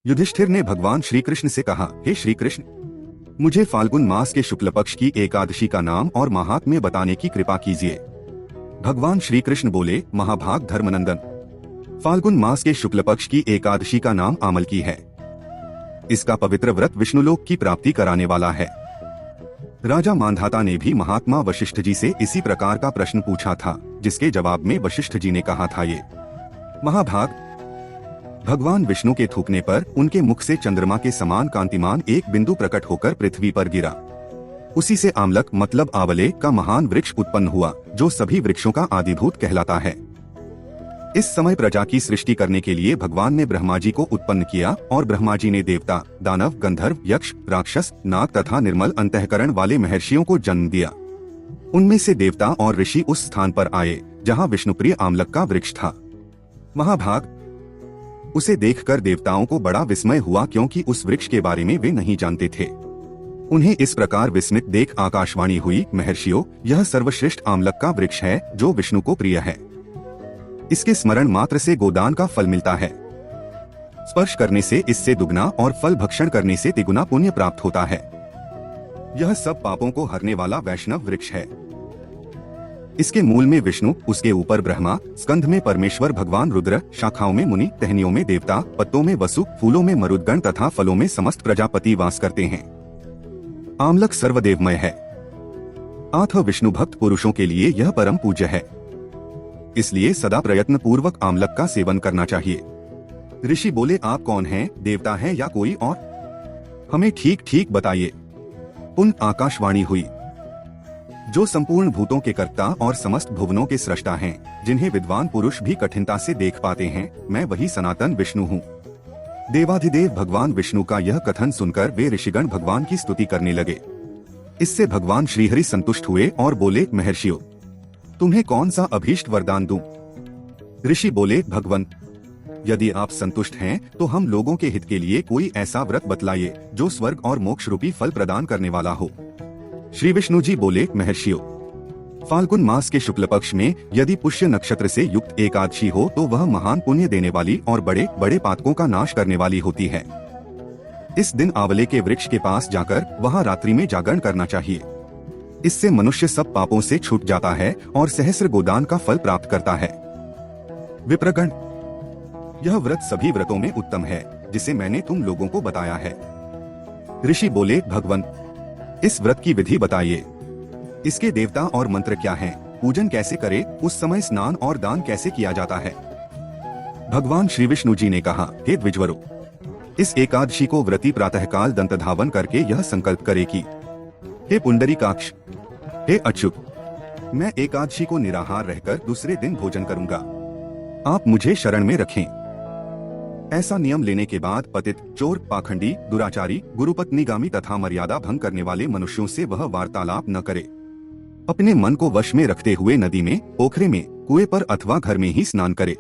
युधिष्ठिर ने भगवान श्री कृष्ण से कहा, हे श्री कृष्ण, मुझे फाल्गुन मास के शुक्ल पक्ष की एकादशी का नाम और महात्म्य बताने की कृपा कीजिए। भगवान श्री कृष्ण बोले, महाभाग धर्मनंदन, फाल्गुन मास के शुक्ल पक्ष की एकादशी का नाम आमल की है। इसका पवित्र व्रत विष्णुलोक की प्राप्ति कराने वाला है। राजा मांधाता ने भी महात्मा वशिष्ठ जी से इसी प्रकार का प्रश्न पूछा था, जिसके जवाब में वशिष्ठ जी ने कहा था, ये महाभाग, भगवान विष्णु के थूकने पर उनके मुख से चंद्रमा के समान कांतिमान एक बिंदु प्रकट होकर पृथ्वी पर गिरा। उसी से आमलक मतलब आंवले का महान वृक्ष उत्पन्न हुआ, जो सभी वृक्षों का आदिभूत कहलाता है। इस समय प्रजा की सृष्टि करने के लिए भगवान ने ब्रह्मा जी को उत्पन्न किया और ब्रह्मा जी ने देवता, दानव, गंधर्व, यक्ष, राक्षस, नाग तथा निर्मल अंतःकरण वाले महर्षियों को जन्म दिया। उनमें से देवता और ऋषि उस स्थान पर आए जहाँ विष्णुप्रिय आमलक का वृक्ष था। महाभाग, उसे देखकर देवताओं को बड़ा विस्मय हुआ, क्योंकि उस वृक्ष के बारे में वे नहीं जानते थे। उन्हें इस प्रकार विस्मित देख आकाशवाणी हुई, महर्षियों, यह सर्वश्रेष्ठ आमलक का वृक्ष है जो विष्णु को प्रिय है। इसके स्मरण मात्र से गोदान का फल मिलता है। स्पर्श करने से इससे दुगना और फल भक्षण करने से तिगुना पुण्य प्राप्त होता है। यह सब पापों को हरने वाला वैष्णव वृक्ष है। इसके मूल में विष्णु, उसके ऊपर ब्रह्मा, स्कंध में परमेश्वर भगवान रुद्र, शाखाओं में मुनि, टहनियों में देवता, पत्तों में वसु, फूलों में मरुदगण तथा फलों में समस्त प्रजापति वास करते हैं। आमलक सर्वदेवमय है। अतः विष्णु भक्त पुरुषों के लिए यह परम पूज्य है। इसलिए सदा प्रयत्न पूर्वक आमलक का सेवन करना चाहिए। ऋषि बोले, आप कौन हैं, देवता हैं या कोई और? हमें ठीक ठीक बताइए। पुनः आकाशवाणी हुई, जो संपूर्ण भूतों के कर्ता और समस्त भुवनों के सृष्टा हैं, जिन्हें विद्वान पुरुष भी कठिनता से देख पाते हैं, मैं वही सनातन विष्णु हूँ। देवाधिदेव भगवान विष्णु का यह कथन सुनकर वे ऋषिगण भगवान की स्तुति करने लगे। इससे भगवान श्रीहरि संतुष्ट हुए और बोले, महर्षियों, तुम्हें कौन सा अभीष्ट वरदान दूं? ऋषि बोले, भगवंत, यदि आप संतुष्ट हैं तो हम लोगों के हित के लिए कोई ऐसा व्रत बतलाइए जो स्वर्ग और मोक्ष रूपी फल प्रदान करने वाला हो। श्री विष्णु जी बोले, महर्षियों, फाल्गुन मास के शुक्ल पक्ष में यदि पुष्य नक्षत्र से युक्त एकादशी हो तो वह महान पुण्य देने वाली और बड़े बड़े पातकों का नाश करने वाली होती है। इस दिन आंवले के वृक्ष के पास जाकर वहां रात्रि में जागरण करना चाहिए। इससे मनुष्य सब पापों से छूट जाता है और सहस्र गोदान का फल प्राप्त करता है। विप्रगण, यह व्रत सभी व्रतों में उत्तम है, जिसे मैंने तुम लोगों को बताया है। ऋषि बोले, भगवंत, इस व्रत की विधि बताइए। इसके देवता और मंत्र क्या हैं? पूजन कैसे करे? उस समय स्नान और दान कैसे किया जाता है? भगवान श्री विष्णु जी ने कहा, हे द्विजवरों, इस एकादशी को व्रती प्रातःकाल दंत धावन करके यह संकल्प करे कि हे पुंडरीकाक्ष, हे अच्युत, मैं एकादशी को निराहार रहकर दूसरे दिन भोजन करूंगा। आप मुझे शरण में रखें। ऐसा नियम लेने के बाद पतित, चोर, पाखंडी, दुराचारी, गुरुपत्नीगामी तथा मर्यादा भंग करने वाले मनुष्यों से वह वार्तालाप न करे। अपने मन को वश में रखते हुए नदी में, पोखरे में, कुएं पर अथवा घर में ही स्नान करे।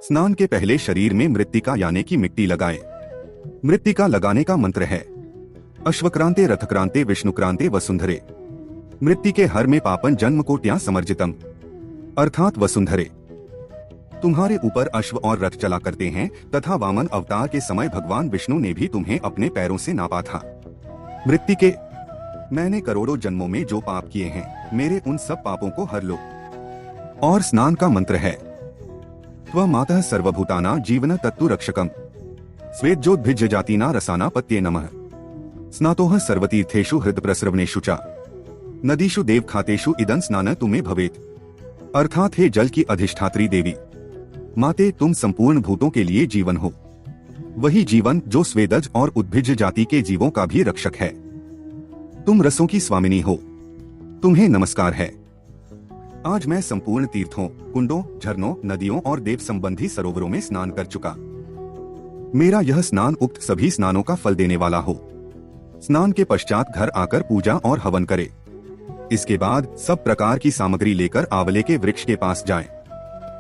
स्नान के पहले शरीर में मृत्तिका यानी की मिट्टी लगाए। मृत्तिका लगाने का मंत्र है, अश्वक्रांते रथक्रांते विष्णुक्रांते वसुंधरे। मृत्तिके हर में पापन जन्म कोट्या समर्जितम, अर्थात वसुंधरे। तुम्हारे ऊपर अश्व और रथ चला करते हैं तथा वामन अवतार के समय भगवान विष्णु ने भी तुम्हें अपने पैरों से नापा था। मृत्तिके, मैंने करोड़ों जन्मों में जो पाप किए हैं, मेरे उन सब पापों को हर लो। और स्नान का मंत्र है, त्वमातः सर्वभूताना जीवन तत्तु रक्षकम, स्वेज्जोद्भिज्य जातिना रसाना पत्ये नमः। स्नातोह सर्वतीर्थेषु हृदप्रस्रवणेषु च, नदीषु देवखातेषु इदं स्नान तुम्हें भवेत्। अर्थात हे जल की अधिष्ठात्री देवी माते, तुम संपूर्ण भूतों के लिए जीवन हो। वही जीवन जो स्वेदज और उद्भिज्ज जाति के जीवों का भी रक्षक है। तुम रसों की स्वामिनी हो, तुम्हें नमस्कार है। आज मैं संपूर्ण तीर्थों, कुंडों, झरनों, नदियों और देव संबंधी सरोवरों में स्नान कर चुका। मेरा यह स्नान उक्त सभी स्नानों का फल देने वाला हो। स्नान के पश्चात घर आकर पूजा और हवन करे। इसके बाद सब प्रकार की सामग्री लेकर आंवले के वृक्ष के पास जाएं।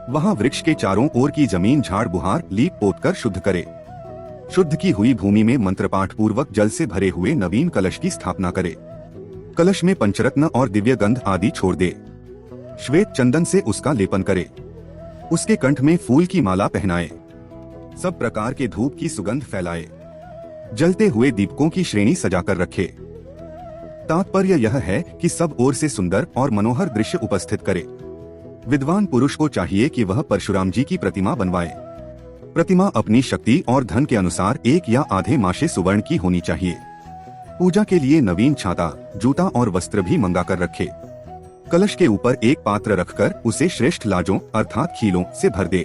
वहां वृक्ष के चारों ओर की जमीन झाड़ बुहार लीप पोत कर शुद्ध करे। शुद्ध की हुई भूमि में मंत्र पाठ पूर्वक जल से भरे हुए नवीन कलश की स्थापना करे। कलश में पंचरत्न और दिव्य गंध आदि छोड़ दे। श्वेत चंदन से उसका लेपन करे। उसके कंठ में फूल की माला पहनाए। सब प्रकार के धूप की सुगंध फैलाए, जलते हुए दीपकों की श्रेणी सजाकर रखे। तात्पर्य यह है कि सब ओर से सुंदर और मनोहर दृश्य उपस्थित करे। विद्वान पुरुष को चाहिए कि वह परशुराम जी की प्रतिमा बनवाए। प्रतिमा अपनी शक्ति और धन के अनुसार 1 या आधे माशे सुवर्ण की होनी चाहिए। पूजा के लिए नवीन छाता, जूता और वस्त्र भी मंगा कर रखे। कलश के ऊपर एक पात्र रखकर उसे श्रेष्ठ लाजों अर्थात खीलों से भर दे।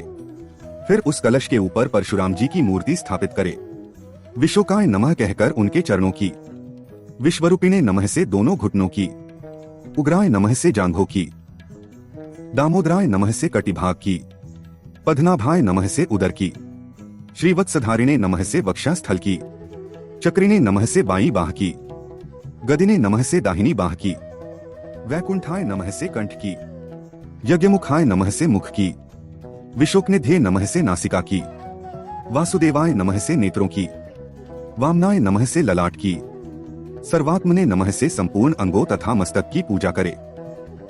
फिर उस कलश के ऊपर परशुराम जी की मूर्ति स्थापित करे। विश्वकाय नमः कहकर उनके चरणों की, विश्वरूपिणे नमः से दोनों घुटनों की, उग्राय नमः से जांघों की, दामोदराय नमः से कटिभाग की, पद्मनाभाय नमः से उदर की, श्रीवत्सधारिणे नमः से वक्षस्थल की, चक्रिणे नमः से बाईं बाह की, गदिने नमः से दाहिनी बाह की, वैकुंठाय नमः से कंठ की, यज्ञमुखाय नमः से मुख की, विशोकनिधे नमः से नासिका की, वासुदेवाय नमः से नेत्रों की, वामनाय नमः से ललाट की, सर्वात्मने नमः से संपूर्ण अंगों तथा मस्तक की पूजा करे।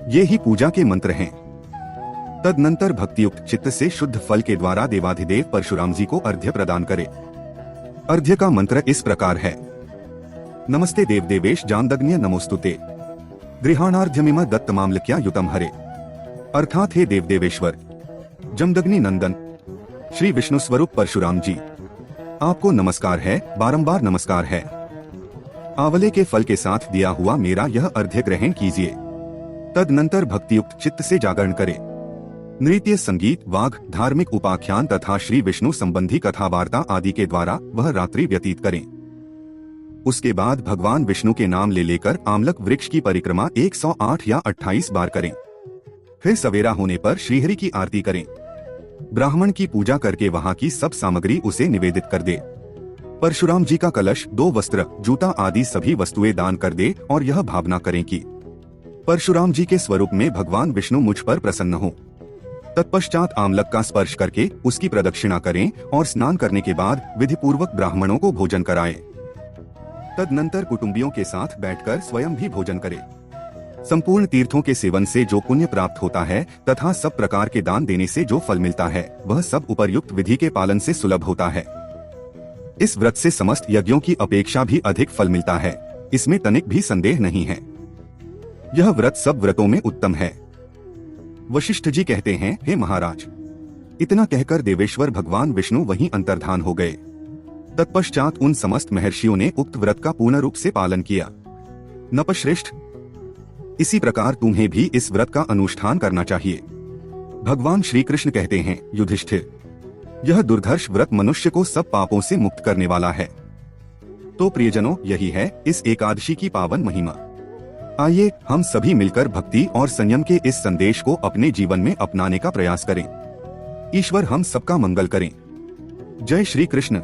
ये ही पूजा के मंत्र हैं। तदनंतर भक्तियुक्त चित्त से शुद्ध फल के द्वारा देवाधिदेव परशुराम जी को अर्घ्य प्रदान करे। अर्घ्य का मंत्र इस प्रकार है। नमस्ते देवदेवेश जानदग्न्य नमोस्तुते, गृहाणार्घ्यमिम दत्तमाम्लक्या युतम हरे। अर्थात हे देवदेवेश्वर जमदग्नि नंदन श्री विष्णु स्वरूप परशुराम जी, आपको नमस्कार है, बारंबार नमस्कार है। आंवले के फल के साथ दिया हुआ मेरा यह अर्घ्य ग्रहण कीजिए। तदनंतर भक्तियुक्त चित्त से जागरण करे। नृत्य, संगीत, वाग, धार्मिक उपाख्यान तथा श्री विष्णु संबंधी कथा वार्ता आदि के द्वारा वह रात्रि व्यतीत करें। उसके बाद भगवान विष्णु के नाम ले लेकर आमलक वृक्ष की परिक्रमा 108 या 28 बार करें। फिर सवेरा होने पर श्रीहरि की आरती करें। ब्राह्मण की पूजा करके वहाँ की सब सामग्री उसे निवेदित कर दे। परशुराम जी का कलश, 2 वस्त्र, जूता आदि सभी वस्तुएं दान कर दे और यह भावना करें कि परशुराम जी के स्वरूप में भगवान विष्णु मुझ पर प्रसन्न हो। तत्पश्चात आमलक का स्पर्श करके उसकी प्रदक्षिणा करें और स्नान करने के बाद विधि पूर्वक ब्राह्मणों को भोजन कराएं। तदनंतर कुटुंबियों के साथ बैठकर स्वयं भी भोजन करें। संपूर्ण तीर्थों के सेवन से जो पुण्य प्राप्त होता है तथा सब प्रकार के दान देने से जो फल मिलता है वह सब उपर्युक्त विधि के पालन से सुलभ होता है। इस व्रत से समस्त यज्ञों की अपेक्षा भी अधिक फल मिलता है, इसमें तनिक भी संदेह नहीं है। यह व्रत सब व्रतों में उत्तम है। वशिष्ठ जी कहते हैं, हे महाराज, इतना कहकर देवेश्वर भगवान विष्णु वहीं अंतर्धान हो गए। तत्पश्चात उन समस्त महर्षियों ने उक्त व्रत का पूर्ण रूप से पालन किया। नपश्रेष्ठ, इसी प्रकार तुम्हें भी इस व्रत का अनुष्ठान करना चाहिए। भगवान श्री कृष्ण कहते हैं, युधिष्ठिर, यह दुर्धर्ष व्रत मनुष्य को सब पापों से मुक्त करने वाला है। तो प्रियजनों, यही है इस एकादशी की पावन महिमा। आइए हम सभी मिलकर भक्ति और संयम के इस संदेश को अपने जीवन में अपनाने का प्रयास करें। ईश्वर हम सबका मंगल करें। जय श्री कृष्ण।